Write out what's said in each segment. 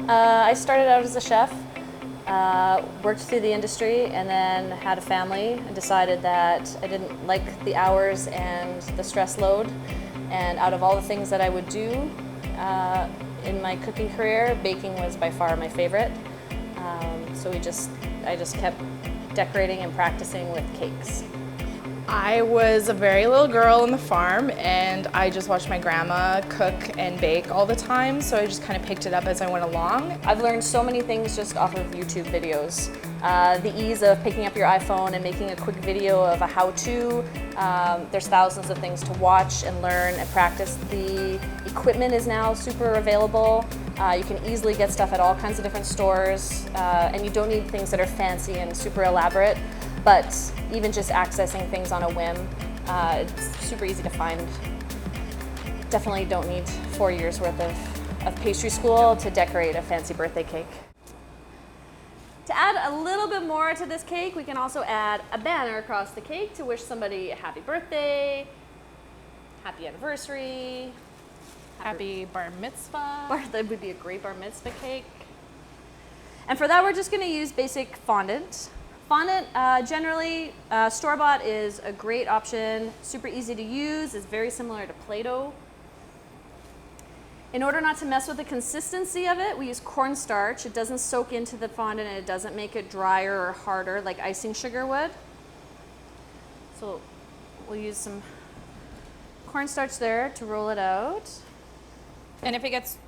I started out as a chef, worked through the industry, and then had a family and decided that I didn't like the hours and the stress load. And out of all the things that I would do in my cooking career, baking was by far my favorite. So I just kept decorating and practicing with cakes. I was a very little girl on the farm, and I just watched my grandma cook and bake all the time, so I just kind of picked it up as I went along. I've learned so many things just off of YouTube videos. The ease of picking up your iPhone and making a quick video of a how-to. There's thousands of things to watch and learn and practice. The equipment is now super available. You can easily get stuff at all kinds of different stores, and you don't need things that are fancy and super elaborate. But even just accessing things on a whim, it's super easy to find. Definitely don't need 4 years worth of pastry school to decorate a fancy birthday cake. To add a little bit more to this cake, we can also add a banner across the cake to wish somebody a happy birthday, happy anniversary, Happy bar mitzvah. That would be a great bar mitzvah cake. And for that, we're just gonna use basic fondant. Fondant, generally, store-bought is a great option, super easy to use, it's very similar to Play-Doh. In order not to mess with the consistency of it, we use cornstarch. It doesn't soak into the fondant and it doesn't make it drier or harder like icing sugar would. So we'll use some cornstarch there to roll it out. And if it gets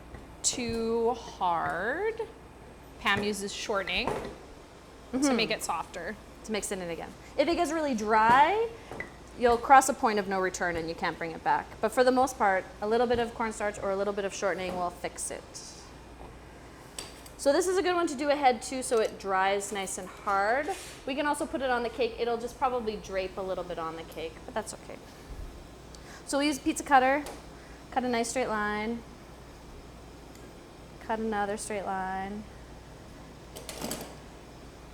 too hard, Pam uses shortening to make it softer. To mix it in again. If it gets really dry, you'll cross a point of no return and you can't bring it back. But for the most part, a little bit of cornstarch or a little bit of shortening will fix it. So this is a good one to do ahead too, so it dries nice and hard. We can also put it on the cake. It'll just probably drape a little bit on the cake, but that's okay. So we use a pizza cutter, cut a nice straight line, cut another straight line.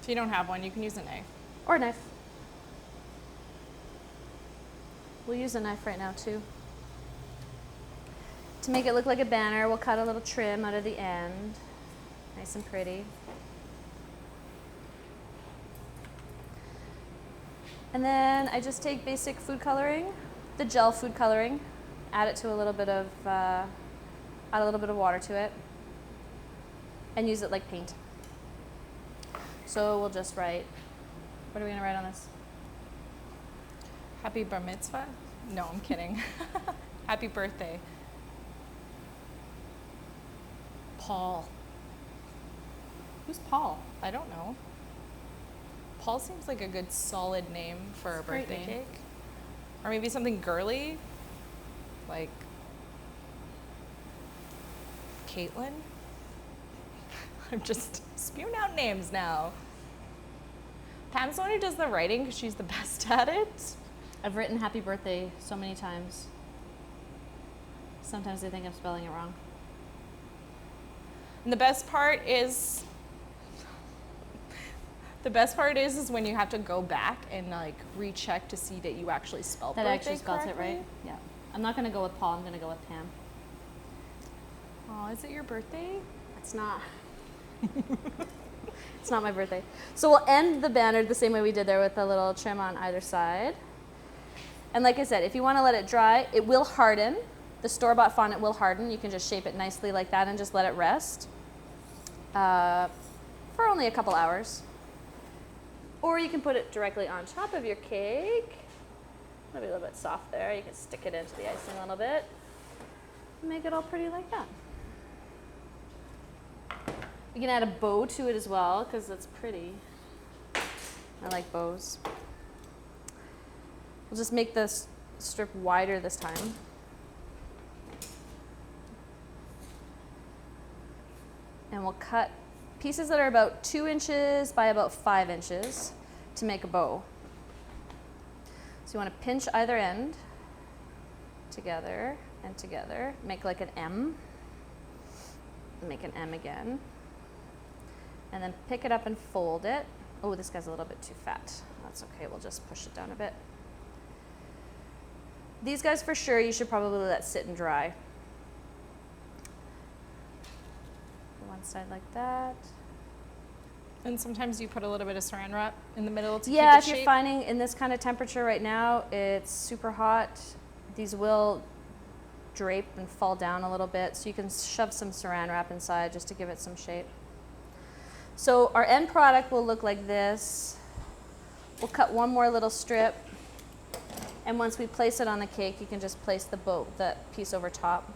If you don't have one, you can use a knife. Or a knife. We'll use a knife right now too. To make it look like a banner, we'll cut a little trim out of the end. Nice and pretty. And then I just take basic food coloring, the gel food coloring, add it to a little bit of, add a little bit of water to it, and use it like paint. So we'll just write, what are we gonna write on this? Happy bar mitzvah? No, I'm kidding. Happy birthday. Paul. Who's Paul? I don't know. Paul seems like a good solid name for a birthday cake. Or maybe something girly, like Caitlin. I'm just spewing out names now. Pam's the one who does the writing because she's the best at it. I've written happy birthday so many times. Sometimes I think I'm spelling it wrong. And the best part is when you have to go back and like recheck to see that you actually spelled That birthday actually spells it correctly. right. Yeah. I'm not gonna go with Paul, I'm gonna go with Pam. Oh, is it your birthday? It's not. It's not my birthday. So we'll end the banner the same way we did there with a little trim on either side. And like I said, if you want to let it dry, it will harden. The store-bought fondant will harden. You can just shape it nicely like that and just let it rest for only a couple hours. Or you can put it directly on top of your cake. Maybe a little bit soft there. You can stick it into the icing a little bit. Make it all pretty like that. You can add a bow to it as well because it's pretty. I like bows. We'll just make this strip wider this time. And we'll cut pieces that are about 2 inches by about 5 inches to make a bow. So you want to pinch either end together and together, make like an M, make an M again, and then pick it up and fold it. Oh, this guy's a little bit too fat. That's okay, we'll just push it down a bit. These guys for sure you should probably let sit and dry. one side like that. And sometimes you put a little bit of saran wrap in the middle to Yeah, keep if it you're shape. finding in this kind of temperature right now, it's super hot. These will drape and fall down a little bit, so you can shove some saran wrap inside just to give it some shape. So our end product will look like this. We'll cut one more little strip, and once we place it on the cake, you can just place that piece over top.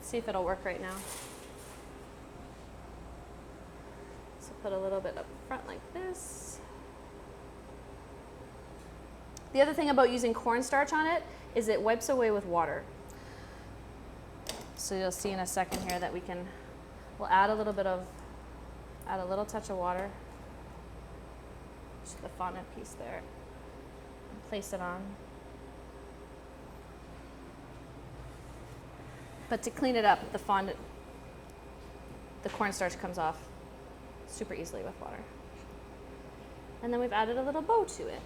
See if it'll work right now. So put a little bit up front like this. The other thing about using cornstarch on it is it wipes away with water. So you'll see in a second here that we'll add a little touch of water to the fondant piece there and place it on. But to clean it up, the cornstarch comes off super easily with water. And then we've added a little bow to it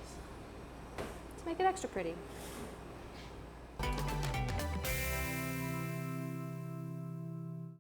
to make it extra pretty.